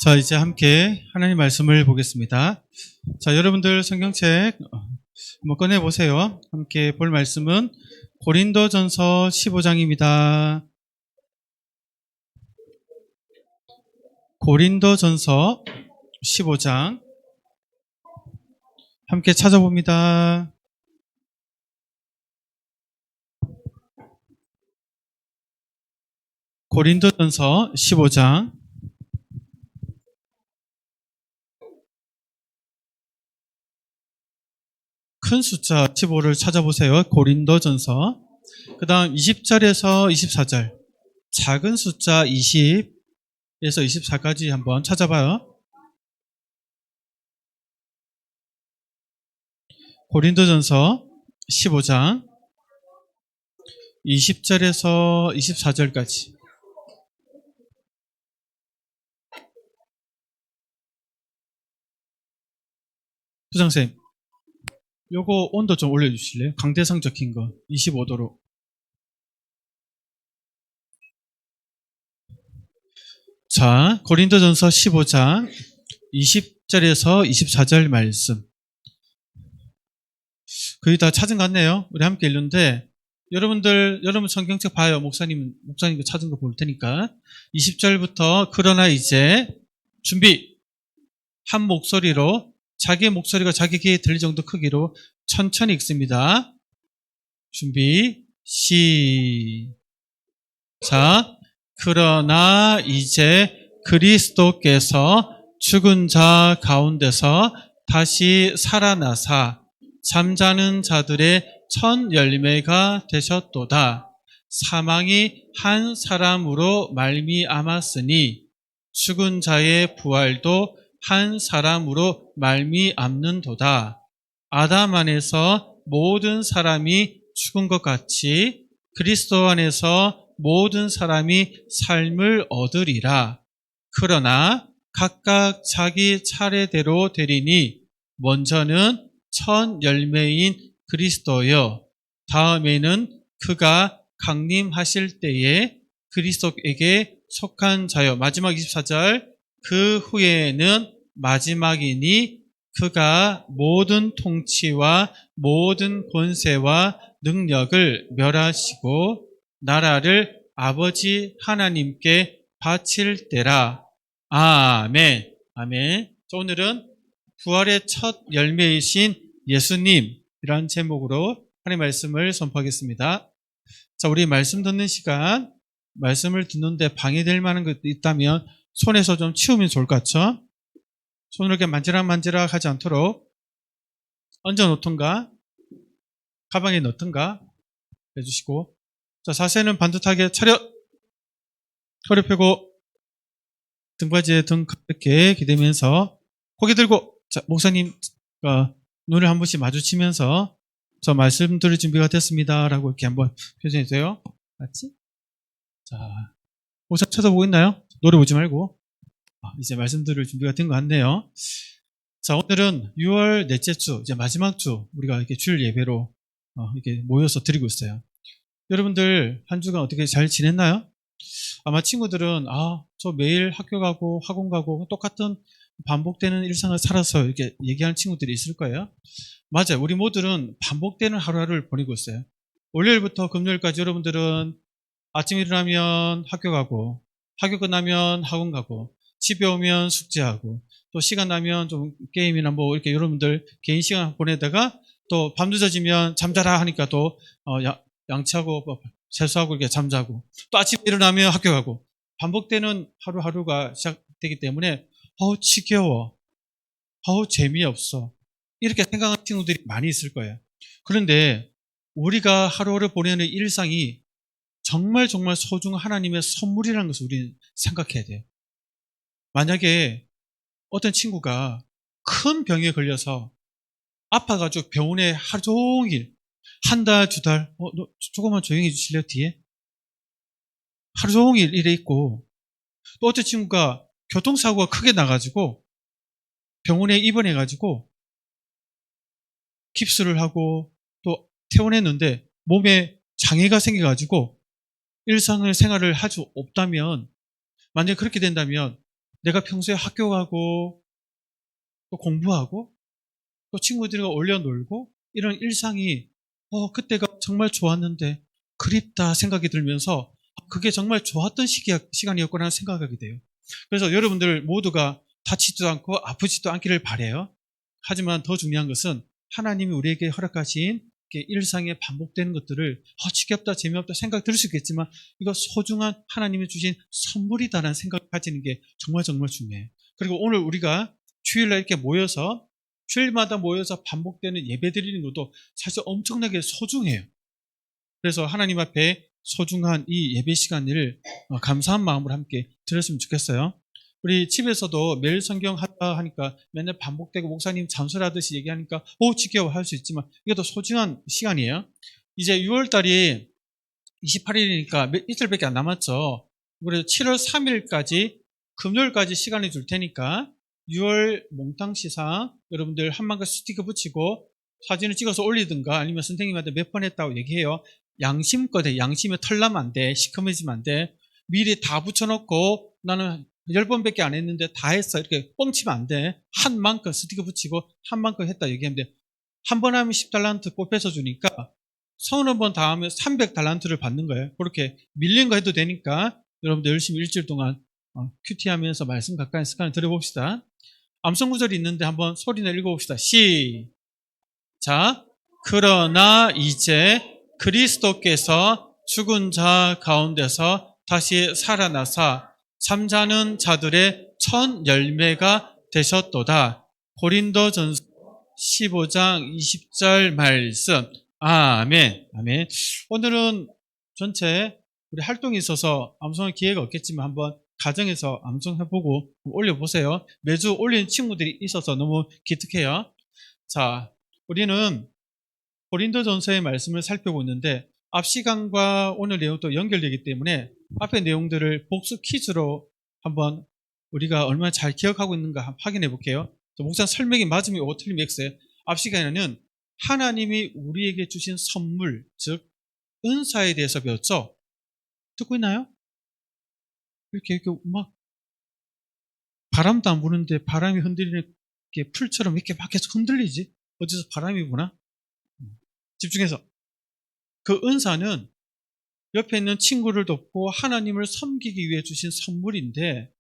자, 이제 함께 하나님 말씀을 보겠습니다. 자, 여러분들 성경책 한번 꺼내보세요. 함께 볼 말씀은 고린도전서 15장입니다. 고린도전서 15장 함께 찾아봅니다. 고린도전서 15장 큰 숫자 15를 찾아보세요. 고린도전서. 그 다음 20절에서 24절. 작은 숫자 20에서 24까지 한번 찾아봐요. 고린도전서 15장 20절에서 24절까지. 수장쌤, 요거 온도 좀 올려주실래요? 강대상 적힌 거 25도로. 자, 고린도전서 15장 20절에서 24절 말씀. 거의 다 찾은 것 같네요. 우리 함께 읽는데 여러분 성경책 봐요. 목사님 찾은 거 볼 테니까. 20절부터 그러나 이제 준비. 한 목소리로 자기 목소리가 자기 귀에 들릴 정도 크기로 천천히 읽습니다. 준비, 시작. 그러나 이제 그리스도께서 죽은 자 가운데서 다시 살아나사 잠자는 자들의 첫 열매가 되셨도다. 사망이 한 사람으로 말미암았으니 죽은 자의 부활도 한 사람으로 말미암는도다. 아담 안에서 모든 사람이 죽은 것 같이 그리스도 안에서 모든 사람이 삶을 얻으리라. 그러나 각각 자기 차례대로 되리니 먼저는 첫 열매인 그리스도요. 다음에는 그가 강림하실 때에 그리스도에게 속한 자요. 마지막 24절. 그 후에는 마지막이니 그가 모든 통치와 모든 권세와 능력을 멸하시고 나라를 아버지 하나님께 바칠 때라. 아멘. 아멘. 자, 오늘은 부활의 첫 열매이신 예수님이라는 제목으로 하나님의 말씀을 선포하겠습니다. 자, 우리 말씀 듣는 시간, 말씀을 듣는데 방해될 만한 것도 있다면 손에서 좀 치우면 좋을 것 같죠? 손을 이렇게 만지락 하지 않도록 얹어 놓던가 가방에 넣던가 해주시고, 자, 자세는 반듯하게 차렷, 허리 펴고 등받이에 등 가볍게 기대면서 고개 들고, 자, 목사님 눈을 한 번씩 마주치면서 저 말씀 들을 준비가 됐습니다 라고 이렇게 한번 표정해 주세요. 맞지? 자, 목사 쳐다보고 있나요? 노래 보지 말고. 이제 말씀 들을 준비가 된 것 같네요. 자, 오늘은 6월 넷째 주, 이제 마지막 주 우리가 이렇게 주일 예배로 이렇게 모여서 드리고 있어요. 여러분들 한 주간 어떻게 잘 지냈나요? 아마 친구들은 저 매일 학교 가고 학원 가고 똑같은 반복되는 일상을 살아서 이렇게 얘기하는 친구들이 있을 거예요. 맞아요. 우리 모두는 반복되는 하루하루를 보내고 있어요. 월요일부터 금요일까지 여러분들은 아침에 일어나면 학교 가고 학교 끝나면 학원 가고 집에 오면 숙제하고 또 시간 나면 좀 게임이나 뭐 이렇게 여러분들 개인 시간 보내다가 또 밤 늦어지면 잠자라 하니까 또 양치하고 세수하고 이렇게 잠자고 또 아침에 일어나면 학교 가고 반복되는 하루하루가 시작되기 때문에 지겨워, 재미없어 이렇게 생각하는 친구들이 많이 있을 거예요. 그런데 우리가 하루하루 보내는 일상이 정말 소중한 하나님의 선물이라는 것을 우리는 생각해야 돼요. 만약에 어떤 친구가 큰 병에 걸려서 아파가지고 병원에 하루 종일 한 달, 두 달, 너 조금만 조용히 해주실래요? 뒤에? 하루 종일 이래 있고, 또 어떤 친구가 교통사고가 크게 나가지고 병원에 입원해가지고 깁스를 하고 또 퇴원했는데 몸에 장애가 생겨가지고 일상을 생활을 할 수 없다면, 만약에 그렇게 된다면 내가 평소에 학교 가고 또 공부하고 또 친구들과 어울려 놀고 이런 일상이 그때가 정말 좋았는데 그립다 생각이 들면서 그게 정말 좋았던 시간이었구나 생각하게 돼요. 그래서 여러분들 모두가 다치지도 않고 아프지도 않기를 바라요. 하지만 더 중요한 것은 하나님이 우리에게 허락하신 일상에 반복되는 것들을 지겹다 재미없다 생각 들 수 있겠지만 이거 소중한 하나님이 주신 선물이다라는 생각을 가지는 게 정말 정말 중요해요. 그리고 오늘 우리가 주일날 이렇게 모여서 주일마다 모여서 반복되는 예배 드리는 것도 사실 엄청나게 소중해요. 그래서 하나님 앞에 소중한 이 예배 시간을 감사한 마음으로 함께 드렸으면 좋겠어요. 우리 집에서도 매일 성경 하다 하니까 맨날 반복되고 목사님 잔소리하듯이 얘기하니까 지겨워 할 수 있지만 이것도 소중한 시간이에요. 이제 6월 달이 28일이니까 이틀밖에 안 남았죠. 그래서 7월 3일까지 금요일까지 시간을 줄 테니까 6월 몽땅 시상 여러분들 한 방울 스티커 붙이고 사진을 찍어서 올리든가 아니면 선생님한테 몇 번 했다고 얘기해요. 양심껏 해. 양심에 털나면 안 돼. 시커매지면 안 돼. 미리 다 붙여놓고 나는 10번밖에 안 했는데 다 했어. 이렇게 뻥치면 안 돼. 한 만큼 스티커 붙이고 한 만큼 했다 얘기하면 돼. 한 번 하면 10달란트 뽑혀서 주니까 30번 다 하면 300달란트를 받는 거예요. 그렇게 밀린 거 해도 되니까 여러분들 열심히 일주일 동안 큐티 하면서 말씀 가까이 습관을 들어봅시다. 암송 구절이 있는데 한번 소리내 읽어봅시다. 시작. 그러나 이제 그리스도께서 죽은 자 가운데서 다시 살아나사 잠자는 자들의 첫 열매가 되셨도다. 고린도전서 15장 20절 말씀. 아멘. 아멘. 오늘은 전체 우리 활동이 있어서 암송할 기회가 없겠지만 한번 가정에서 암송해보고 올려보세요. 매주 올리는 친구들이 있어서 너무 기특해요. 자, 우리는 고린도전서의 말씀을 살펴보고 있는데 앞 시간과 오늘 내용도 연결되기 때문에 앞의 내용들을 복습 퀴즈로 한번 우리가 얼마나 잘 기억하고 있는가 한번 확인해 볼게요. 목사 설명이 맞으면 O 틀리면 X예요. 앞 시간에는 하나님이 우리에게 주신 선물, 즉 은사에 대해서 배웠죠. 듣고 있나요? 이렇게 막 바람도 안 부는데 바람이 흔들리는 게 풀처럼 이렇게 막 계속 흔들리지? 어디서 바람이 부나? 집중해서. 그 은사는 옆에 있는 친구를 돕고 하나님을 섬기기 위해 주신 선물인데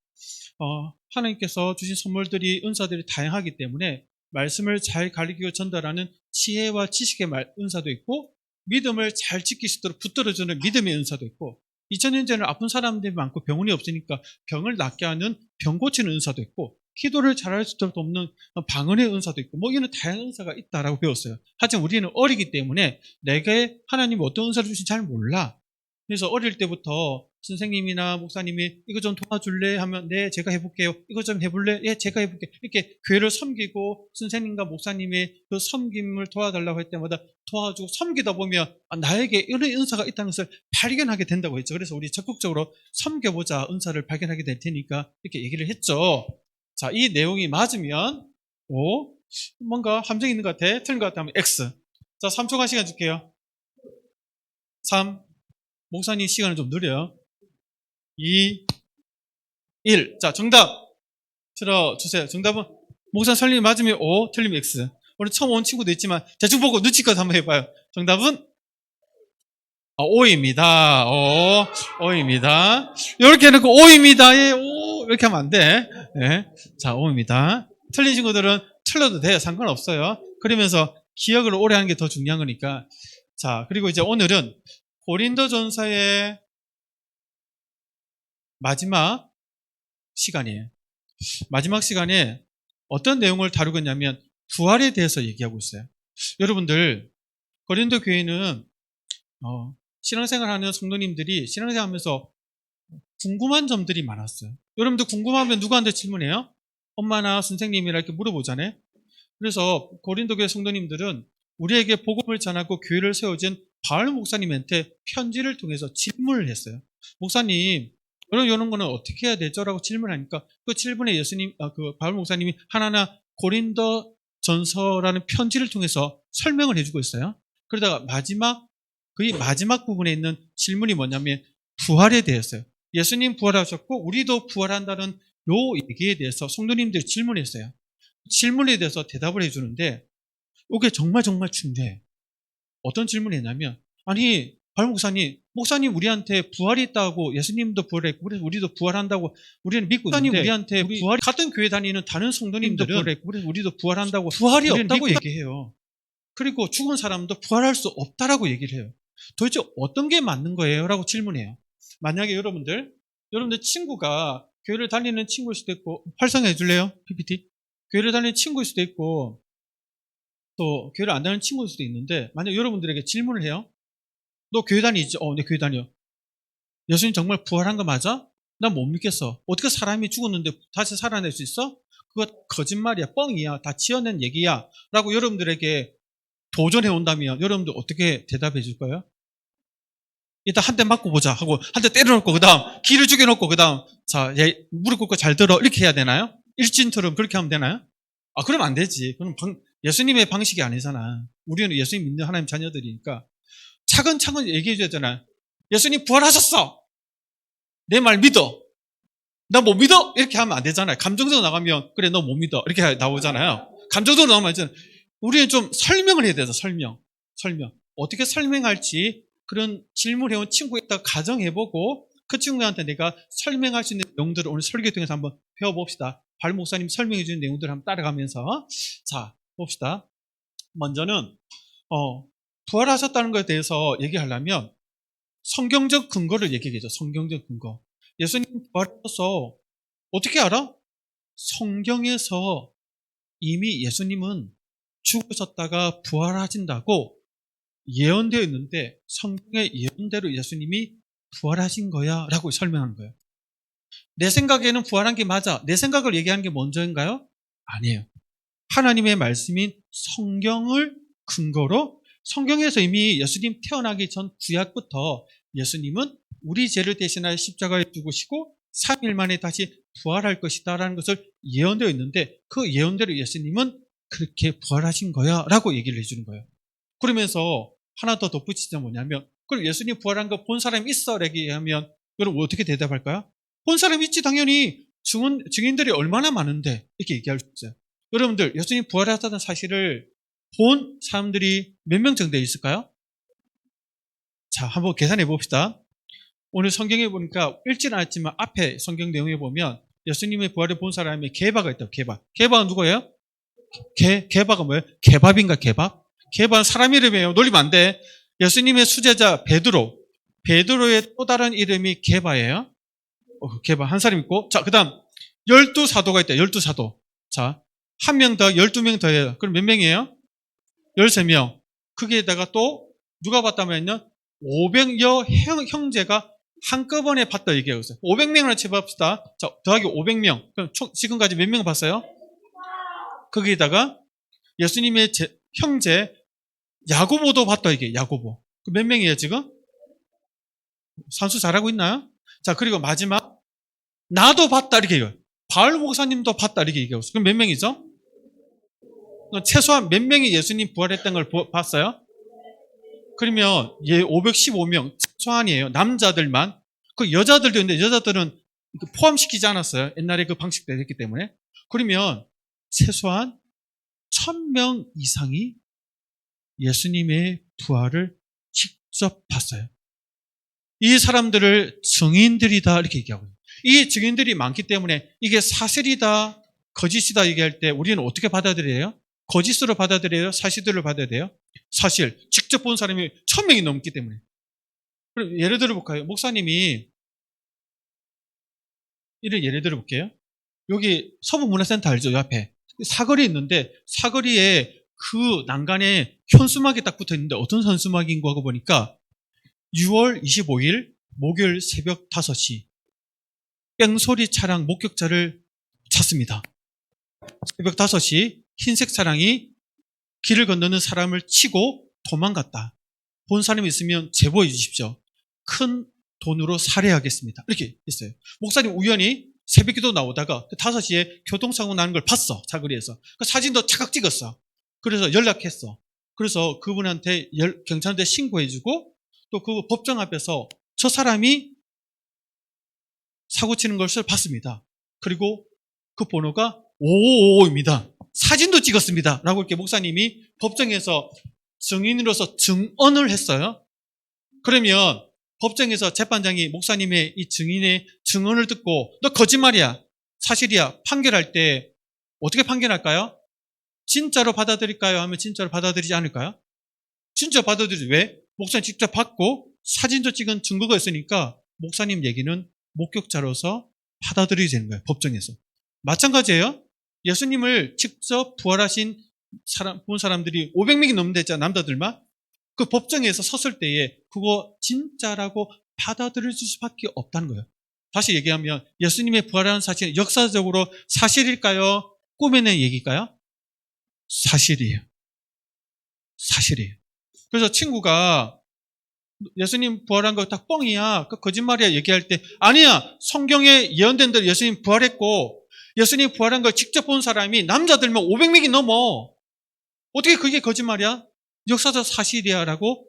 하나님께서 주신 선물들이 은사들이 다양하기 때문에 말씀을 잘 가리키고 전달하는 지혜와 지식의 은사도 있고 믿음을 잘 지킬 수 있도록 붙들어주는 믿음의 은사도 있고 2000년 전에는 아픈 사람들이 많고 병원이 없으니까 병을 낫게 하는 병 고치는 은사도 있고 기도를 잘할 수 없는 방언의 은사도 있고 이런 다양한 은사가 있다라고 배웠어요. 하지만 우리는 어리기 때문에 내게 하나님이 어떤 은사를 주신지 잘 몰라. 그래서 어릴 때부터 선생님이나 목사님이 이거 좀 도와줄래? 하면 네 제가 해볼게요. 이거 좀 해볼래? 예 제가 해볼게요. 이렇게 교회를 섬기고 선생님과 목사님의 그 섬김을 도와달라고 할 때마다 도와주고 섬기다 보면 나에게 이런 은사가 있다는 것을 발견하게 된다고 했죠. 그래서 우리 적극적으로 섬겨보자 은사를 발견하게 될 테니까 이렇게 얘기를 했죠. 자, 이 내용이 맞으면 O, 뭔가 함정이 있는 것 같아. 틀린 것 같아 하면 X. 자, 3초간 시간 줄게요. 3, 목사님 시간을 좀 느려요. 2, 1. 자, 정답 들어주세요. 정답은 목사 설명이 맞으면 O, 틀리면 X. 오늘 처음 온 친구도 있지만 대충 보고 눈치껏 한번 해봐요. 정답은 O입니다. O입니다. 이렇게 해놓고 O입니다에 O 이렇게 하면 안 돼. 네. 자, O입니다. 틀린 친구들은 틀려도 돼요. 상관없어요. 그러면서 기억을 오래 하는 게 더 중요한 거니까. 자, 그리고 이제 오늘은 고린도전서의 마지막 시간이에요. 마지막 시간에 어떤 내용을 다루겠냐면 부활에 대해서 얘기하고 있어요. 여러분들 고린도 교회는 신앙생활하는 성도님들이 신앙생활하면서 궁금한 점들이 많았어요. 여러분들 궁금하면 누구한테 질문해요? 엄마나 선생님이라 이렇게 물어보잖아요. 그래서 고린도 교회 성도님들은 우리에게 복음을 전하고 교회를 세워준 바울 목사님한테 편지를 통해서 질문을 했어요. 목사님, 이런 거는 어떻게 해야 되죠? 라고 질문하니까 그 질문에 그 바울 목사님이 하나하나 고린도 전서라는 편지를 통해서 설명을 해주고 있어요. 그러다가 거의 마지막 부분에 있는 질문이 뭐냐면 부활에 대해서요. 예수님 부활하셨고 우리도 부활한다는 요 얘기에 대해서 성도님들이 질문했어요. 질문에 대해서 대답을 해주는데 이게 정말 중요해요. 어떤 질문을 했냐면, 아니 발 목사님 우리한테 부활이 있다고, 예수님도 부활했고 그래서 우리도 부활한다고 우리는 믿고 있는데, 우리한테 부활이, 같은 교회 다니는 다른 성도님들은 부활했고 그래서 우리도 부활한다고 부활이 없다고 얘기해요. 그리고 죽은 사람도 부활할 수 없다라고 얘기를 해요. 도대체 어떤 게 맞는 거예요? 라고 질문해요. 만약에 여러분들 친구가 교회를 다니는 친구일 수도 있고, 활성해 줄래요? PPT. 교회를 다니는 친구일 수도 있고 또 교회를 안 다니는 친구일 수도 있는데, 만약 여러분들에게 질문을 해요. 너 교회 다니지? 네 교회 다녀. 예수님 정말 부활한 거 맞아? 난 못 믿겠어. 어떻게 사람이 죽었는데 다시 살아낼 수 있어? 그거 거짓말이야, 뻥이야, 다 지어낸 얘기야 라고 여러분들에게 도전해 온다면 여러분들 어떻게 대답해 줄 거예요? 일단 한 대 맞고 보자 하고 한 대 때려놓고 그 다음 기를 죽여놓고 그 다음 자, 얘 무릎 꿇고 잘 들어 이렇게 해야 되나요? 일진처럼 그렇게 하면 되나요? 그러면 안 되지. 그럼 예수님의 방식이 아니잖아. 우리는 예수님 믿는 하나님 자녀들이니까 차근차근 얘기해 줘야 되잖아. 예수님 부활하셨어. 내 말 믿어. 나 못 믿어? 이렇게 하면 안 되잖아요. 감정적으로 나가면 그래 너 못 믿어 이렇게 나오잖아요. 감정적으로 나오면 안 되잖아요. 우리는 좀 설명을 해야 돼서 설명. 어떻게 설명할지 그런 질문해온 친구가 있다가 가정해보고 그 친구한테 내가 설명할 수 있는 내용들을 오늘 설교 통해서 한번 배워봅시다. 발 목사님 설명해 주는 내용들을 한번 따라가면서 자 봅시다. 먼저는 부활하셨다는 것에 대해서 얘기하려면 성경적 근거를 얘기하죠. 성경적 근거. 예수님 부활하셔서 어떻게 알아? 성경에서 이미 예수님은 죽으셨다가 부활하신다고 예언되어 있는데 성경의 예언대로 예수님이 부활하신 거야 라고 설명하는 거예요. 내 생각에는 부활한 게 맞아. 내 생각을 얘기하는 게 먼저인가요? 아니에요. 하나님의 말씀인 성경을 근거로, 성경에서 이미 예수님 태어나기 전 구약부터 예수님은 우리 죄를 대신하여 십자가에 죽으시고 3일 만에 다시 부활할 것이다 라는 것을 예언되어 있는데, 그 예언대로 예수님은 그렇게 부활하신 거야 라고 얘기를 해주는 거예요. 그러면서 하나 더 덧붙이자 뭐냐면, 그럼 예수님 부활한 거 본 사람이 있어? 라고 얘기하면 여러분 어떻게 대답할까요? 본 사람이 있지 당연히. 증인들이 얼마나 많은데 이렇게 얘기할 수 있어요. 여러분들 예수님 부활하셨다는 사실을 본 사람들이 몇 명 정도 있을까요? 자, 한번 계산해 봅시다. 오늘 성경에 보니까 읽지는 않았지만 앞에 성경 내용에 보면 예수님의 부활을 본 사람이 게바가 있다고. 게바가 누구예요? 게바가 뭐예요? 개밥인가 개밥? 게바는 사람 이름이에요. 놀리면 안 돼. 예수님의 수제자 베드로의 또 다른 이름이 게바예요. 게바 한 사람 있고, 자, 그 다음 12사도가 있다. 12사도. 자, 한 명 더, 12명 더해요. 그럼 몇 명이에요? 13명. 거기에다가 또 누가 봤다면요? 500여 형제가 한꺼번에 봤다 얘기하고 있어요. 500명을 쳐봅시다. 자, 더하기 500명. 그럼 지금까지 몇 명 봤어요? 거기에다가 예수님의 형제 야고보도 봤다 이게. 야고보. 몇 명이에요 지금? 산수 잘하고 있나요? 자, 그리고 마지막 나도 봤다 이렇게 얘기해요. 바울 목사님도 봤다 이렇게 얘기하고 있어요. 그럼 몇 명이죠? 최소한 몇 명이 예수님 부활했다는 걸 봤어요? 그러면 515명 최소한이에요. 남자들만. 그 여자들도 있는데 여자들은 포함시키지 않았어요. 옛날에 그 방식대로 했기 때문에. 그러면 최소한 1000명 이상이 예수님의 부활을 직접 봤어요. 이 사람들을 증인들이다 이렇게 얘기하고 있어요. 이 증인들이 많기 때문에 이게 사실이다 거짓이다 얘기할 때 우리는 어떻게 받아들여요? 거짓으로 받아들여요? 사실들을 받아야 돼요? 사실. 직접 본 사람이 1000명이 넘기 때문에. 그럼 예를 들어 볼까요? 목사님이 예를 들어 볼게요. 여기 서부문화센터 알죠? 요 앞에 사거리 있는데 사거리에 그 난간에 현수막이 딱 붙어 있는데 어떤 현수막인 거 하고 보니까 6월 25일 목요일 새벽 5시 뺑소리 차량 목격자를 찾습니다. 새벽 5시 흰색 차량이 길을 건너는 사람을 치고 도망갔다. 본 사람이 있으면 제보해 주십시오. 큰 돈으로 살해하겠습니다. 이렇게 했어요. 목사님 우연히 새벽기도 나오다가 5시에 교통사고 나는 걸 봤어. 사거리에서. 그 사진도 착각 찍었어. 그래서 연락했어. 그래서 그분한테 경찰한테 신고해주고 또 그 법정 앞에서 저 사람이 사고 치는 것을 봤습니다. 그리고 그 번호가 555입니다. 사진도 찍었습니다. 라고 이렇게 목사님이 법정에서 증인으로서 증언을 했어요. 그러면 법정에서 재판장이 목사님의 이 증인의 증언을 듣고 너 거짓말이야, 사실이야 판결할 때 어떻게 판결할까요? 진짜로 받아들일까요? 하면 진짜로 받아들이지 않을까요? 진짜 받아들이지. 왜? 목사님 직접 받고 사진도 찍은 증거가 있으니까 목사님 얘기는 목격자로서 받아들이게 되는 거예요. 법정에서. 마찬가지예요. 예수님을 직접 부활하신 본 사람들이 500명이 넘는다 했잖아요. 남자들만. 그 법정에서 섰을 때에 그거 진짜라고 받아들일 수밖에 없다는 거예요. 다시 얘기하면 예수님의 부활하는 사실은 역사적으로 사실일까요? 꾸며낸 얘기일까요? 사실이에요. 사실이에요. 그래서 친구가 예수님 부활한 거 다 뻥이야, 그 거짓말이야 얘기할 때 아니야, 성경에 예언된 대로 예수님 부활했고 예수님 부활한 걸 직접 본 사람이 남자들면 500명이 넘어. 어떻게 그게 거짓말이야? 역사적 사실이야 라고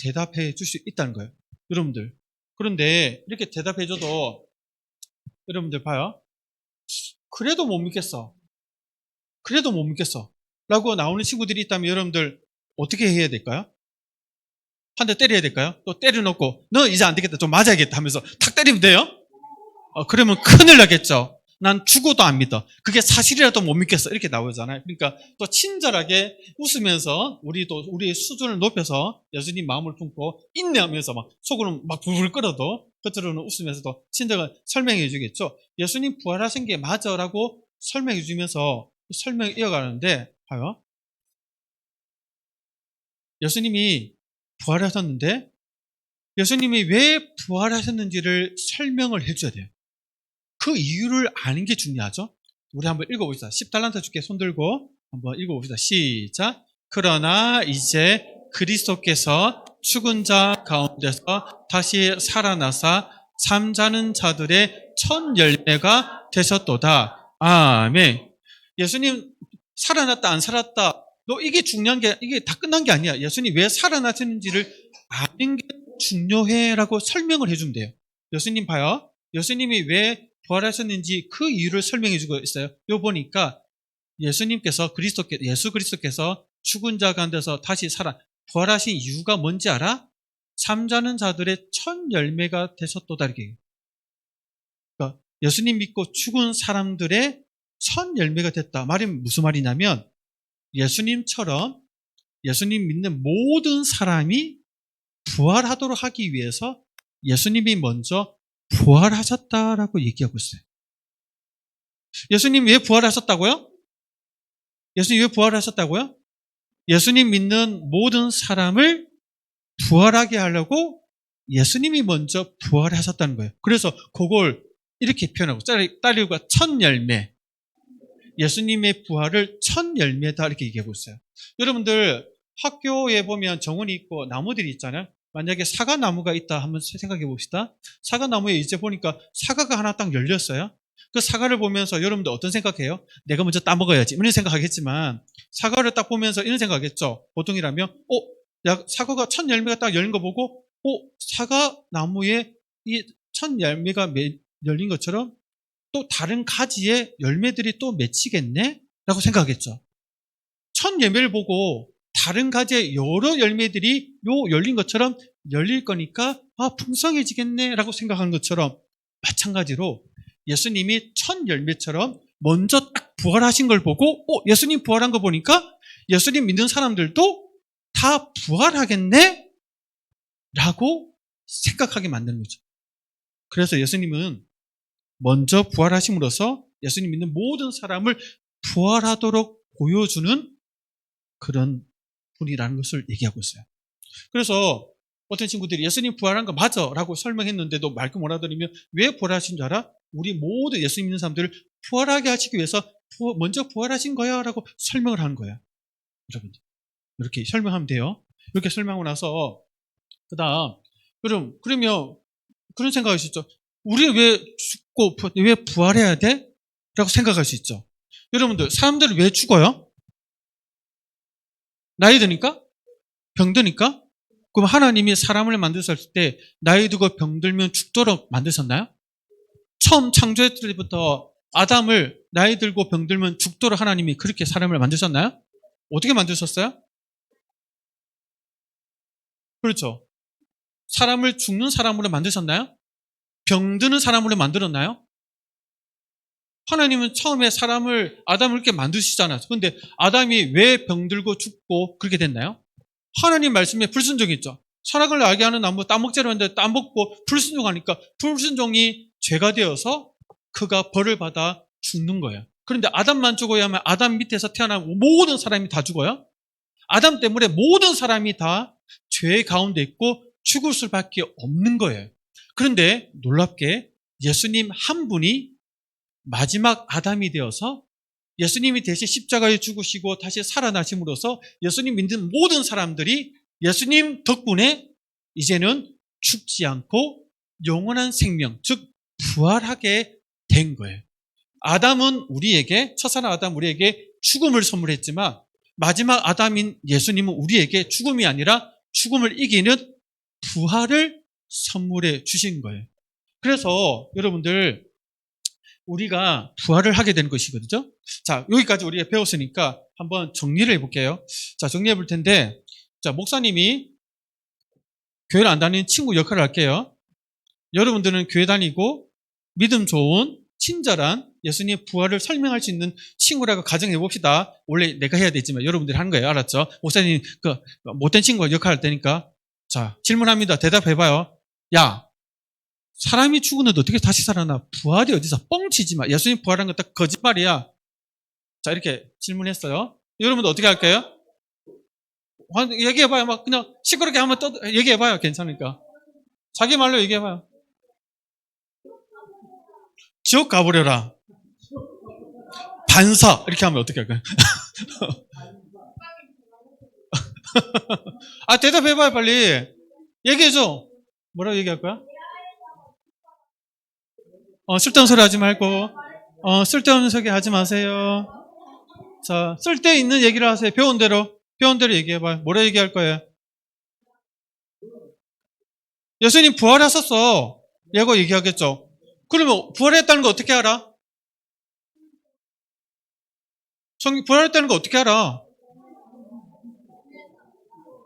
대답해 줄 수 있다는 거예요. 여러분들. 그런데 이렇게 대답해 줘도 여러분들 봐요. 그래도 못 믿겠어. 그래도 못 믿겠어. 라고 나오는 친구들이 있다면 여러분들 어떻게 해야 될까요? 한 대 때려야 될까요? 또 때려놓고 너 이제 안 되겠다, 좀 맞아야겠다 하면서 탁 때리면 돼요? 그러면 큰일 나겠죠. 난 죽어도 안 믿어. 그게 사실이라도 못 믿겠어. 이렇게 나오잖아요. 그러니까 또 친절하게 웃으면서 우리의 수준을 높여서 예수님 마음을 품고 인내하면서 막 속으로는 막 불불 끓어도 겉으로는 웃으면서도 친절하게 설명해 주겠죠. 예수님 부활하신 게 맞아라고 설명해 주면서 설명을 이어가는데 봐요. 예수님이 부활하셨는데 예수님이 왜 부활하셨는지를 설명을 해줘야 돼요. 그 이유를 아는 게 중요하죠. 우리 한번 읽어봅시다. 10달란트 주께 손 들고 한번 읽어봅시다. 시작. 그러나 이제 그리스도께서 죽은 자 가운데서 다시 살아나사 잠자는 자들의 첫 열매가 되셨도다. 아멘. 예수님 살아났다 안 살았다, 너 이게 중요한 게, 이게 다 끝난 게 아니야. 예수님 왜 살아나셨는지를 아는 게 중요해라고 설명을 해주면 돼요. 예수님 봐요. 예수님이 왜 부활하셨는지 그 이유를 설명해 주고 있어요. 요 보니까 예수 그리스도께서 죽은 자 가운데서 다시 부활하신 이유가 뭔지 알아? 잠자는 자들의 첫 열매가 되셨도다 이렇게. 그러니까 예수님 믿고 죽은 사람들의 첫 열매가 됐다. 말이 무슨 말이냐면 예수님처럼 예수님 믿는 모든 사람이 부활하도록 하기 위해서 예수님이 먼저 부활하셨다라고 얘기하고 있어요. 예수님 왜 부활하셨다고요? 예수님 왜 부활하셨다고요? 예수님 믿는 모든 사람을 부활하게 하려고 예수님이 먼저 부활하셨다는 거예요. 그래서 그걸 이렇게 표현하고 딸과 첫 열매, 예수님의 부활을 첫 열매다 이렇게 얘기하고 있어요. 여러분들 학교에 보면 정원이 있고 나무들이 있잖아요. 만약에 사과나무가 있다 한번 생각해 봅시다. 사과나무에 이제 보니까 사과가 하나 딱 열렸어요. 그 사과를 보면서 여러분들 어떤 생각해요? 내가 먼저 따먹어야지 이런 생각하겠지만, 사과를 딱 보면서 이런 생각하겠죠. 보통이라면 사과가 첫 열매가 딱 열린 거 보고 사과나무에 이 첫 열매가 열린 것처럼 또 다른 가지에 열매들이 또 맺히겠네? 라고 생각하겠죠. 첫 열매를 보고 다른 가지에 여러 열매들이 열린 것처럼 열릴 거니까 풍성해지겠네 라고 생각한 것처럼, 마찬가지로 예수님이 첫 열매처럼 먼저 딱 부활하신 걸 보고 예수님 부활한 거 보니까 예수님 믿는 사람들도 다 부활하겠네? 라고 생각하게 만드는 거죠. 그래서 예수님은 먼저 부활하심으로써 예수님 믿는 모든 사람을 부활하도록 보여주는 그런 분이라는 것을 얘기하고 있어요. 그래서 어떤 친구들이 예수님 부활한 거 맞아 라고 설명했는데도 말끔 몰아들으면 왜 부활하신 줄 알아? 우리 모두 예수님 믿는 사람들을 부활하게 하시기 위해서 먼저 부활하신 거야 라고 설명을 하는 거예요. 여러분들 이렇게 설명하면 돼요. 이렇게 설명하고 나서 그 다음 그러면 그런 생각할 수 있죠. 우리 왜 죽고 왜 부활해야 돼? 라고 생각할 수 있죠. 여러분들 사람들은 왜 죽어요? 나이 드니까? 병드니까? 그럼 하나님이 사람을 만드셨을 때 나이 들고 병들면 죽도록 만드셨나요? 처음 창조했을 때부터 아담을 나이 들고 병들면 죽도록 하나님이 그렇게 사람을 만드셨나요? 어떻게 만드셨어요? 그렇죠. 사람을 죽는 사람으로 만드셨나요? 병드는 사람으로 만들었나요? 하나님은 처음에 아담을 이렇게 만드시잖아요. 그런데 아담이 왜 병들고 죽고 그렇게 됐나요? 하나님 말씀에 불순종했죠. 선악을 알게 하는 나무 따먹자로 했는데 따먹고 불순종하니까 불순종이 죄가 되어서 그가 벌을 받아 죽는 거예요. 그런데 아담만 죽어야 하면 아담 밑에서 태어난 모든 사람이 다 죽어요? 아담 때문에 모든 사람이 다 죄 가운데 있고 죽을 수밖에 없는 거예요. 그런데 놀랍게 예수님 한 분이 마지막 아담이 되어서 예수님이 대신 십자가에 죽으시고 다시 살아나심으로써 예수님 믿는 모든 사람들이 예수님 덕분에 이제는 죽지 않고 영원한 생명, 즉 부활하게 된 거예요. 아담은 첫사람 아담 우리에게 죽음을 선물했지만 마지막 아담인 예수님은 우리에게 죽음이 아니라 죽음을 이기는 부활을 선물해 주신 거예요. 그래서 여러분들 우리가 부활을 하게 되는 것이거든요. 자, 여기까지 우리가 배웠으니까 한번 정리를 해볼게요. 자, 정리해 볼 텐데, 자, 목사님이 교회를 안 다니는 친구 역할을 할게요. 여러분들은 교회 다니고 믿음 좋은 친절한 예수님의 부활을 설명할 수 있는 친구라고 가정해 봅시다. 원래 내가 해야 되지만 여러분들이 하는 거예요. 알았죠? 목사님 못된 친구가 역할할 테니까. 자, 질문합니다. 대답해봐요. 야, 사람이 죽었는데 어떻게 다시 살아나? 부활이 어디서? 뻥치지 마. 예수님 부활한 건 딱 거짓말이야. 자, 이렇게 질문했어요. 여러분들 어떻게 할까요? 얘기해봐요. 막 그냥 시끄럽게 한번 얘기해봐요. 괜찮으니까. 자기 말로 얘기해봐요. 지옥 가버려라. 반사. 이렇게 하면 어떻게 할까요? 아, 대답해봐요, 빨리. 얘기해줘. 뭐라고 얘기할 거야? 쓸데없는 소리 하지 말고, 쓸데없는 소리 하지 마세요. 자, 쓸데있는 얘기를 하세요. 배운 대로 얘기해봐요. 뭐라 얘기할 거예요? 예수님 부활하셨어. 예고 얘기하겠죠. 그러면 부활했다는 거 어떻게 알아? 부활했다는 거 어떻게 알아?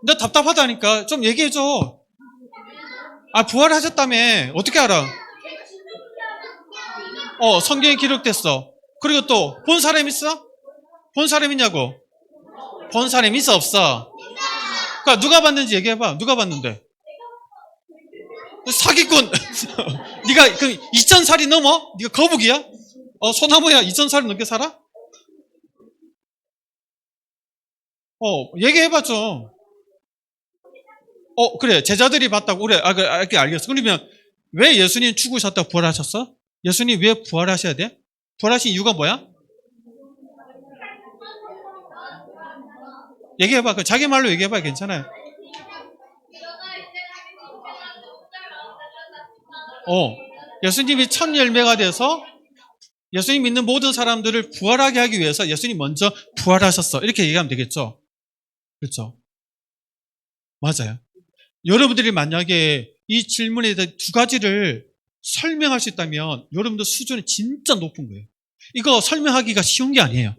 나 답답하다니까. 좀 얘기해줘. 아, 부활하셨다며. 어떻게 알아? 성경에 기록됐어. 그리고 또, 본 사람 있어? 본 사람 있냐고? 본 사람 있어, 없어? 그러니까 누가 봤는지 얘기해봐. 누가 봤는데? 사기꾼. 네가 그 2000살이 넘어? 네가 거북이야? 소나무야 2000살이 넘게 살아? 얘기해봐 좀. 그래. 제자들이 봤다고. 그래. 알겠어. 그러면 왜 예수님 죽으셨다고 부활하셨어? 예수님 왜 부활하셔야 돼? 부활하신 이유가 뭐야? 얘기해봐. 자기 말로 얘기해봐. 괜찮아요. 예수님이 첫 열매가 돼서 예수님 믿는 모든 사람들을 부활하게 하기 위해서 예수님 먼저 부활하셨어. 이렇게 얘기하면 되겠죠? 그렇죠? 맞아요. 여러분들이 만약에 이 질문에 대해 두 가지를 설명할 수 있다면 여러분들 수준이 진짜 높은 거예요. 이거 설명하기가 쉬운 게 아니에요.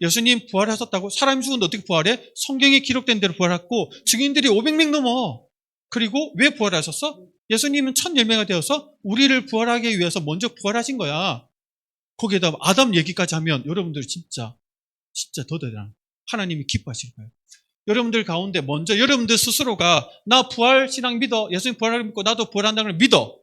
예수님 부활하셨다고? 사람이 죽었는데 어떻게 부활해? 성경에 기록된 대로 부활했고 증인들이 500명 넘어. 그리고 왜 부활하셨어? 예수님은 첫 열매가 되어서 우리를 부활하기 위해서 먼저 부활하신 거야. 거기에다 아담 얘기까지 하면 여러분들 진짜 더 대단한 하나님이 기뻐하실 거예요. 여러분들 가운데 먼저 여러분들 스스로가 나 부활 신앙 믿어. 예수님 부활을 믿고 나도 부활한다는 걸 믿어.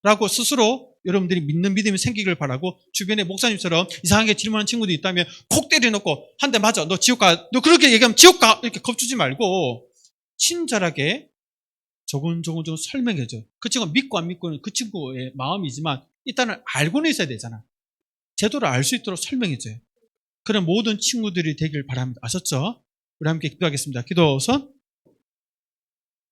라고 스스로 여러분들이 믿는 믿음이 생기길 바라고 주변에 목사님처럼 이상하게 질문하는 친구들이 있다면 콕 때려놓고 한 대 맞아. 너 지옥 가. 너 그렇게 얘기하면 지옥 가. 이렇게 겁주지 말고 친절하게 조금 설명해줘. 그 친구가 믿고 안 믿고는 그 친구의 마음이지만 일단은 알고는 있어야 되잖아. 제도를 알 수 있도록 설명해줘요. 그런 모든 친구들이 되길 바랍니다. 아셨죠? 우리 함께 기도하겠습니다. 기도 우선.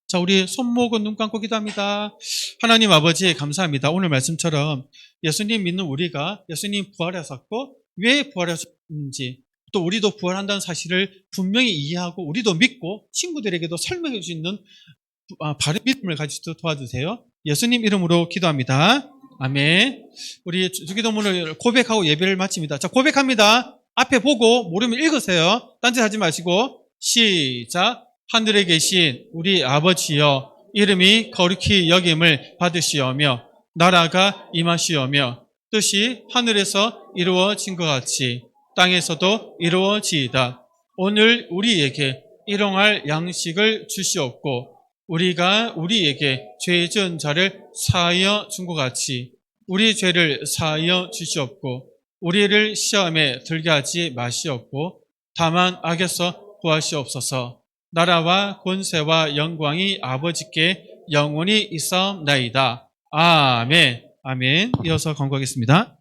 자, 우리 손목은 눈 감고 기도합니다. 하나님 아버지 감사합니다. 오늘 말씀처럼 예수님 믿는 우리가 예수님 부활하셨고 왜 부활하셨는지 또 우리도 부활한다는 사실을 분명히 이해하고 우리도 믿고 친구들에게도 설명해 줄 수 있는 바른 믿음을 가지도록 도와주세요. 예수님 이름으로 기도합니다. 아멘. 우리 주기도문을 고백하고 예배를 마칩니다. 자, 고백합니다. 앞에 보고 모르면 읽으세요. 딴짓하지 마시고. 시작. 하늘에 계신 우리 아버지여, 이름이 거룩히 여김을 받으시오며 나라가 임하시오며 뜻이 하늘에서 이루어진 것 같이 땅에서도 이루어지이다. 오늘 우리에게 일용할 양식을 주시옵고 우리가 우리에게 죄 지은 자를 사하여 준 것 같이 우리 죄를 사하여 주시옵고 우리를 시험에 들게 하지 마시옵고 다만 악에서 구하시옵소서. 나라와 권세와 영광이 아버지께 영원히 있사옵나이다. 아멘. 아멘. 이어서 간구하겠습니다.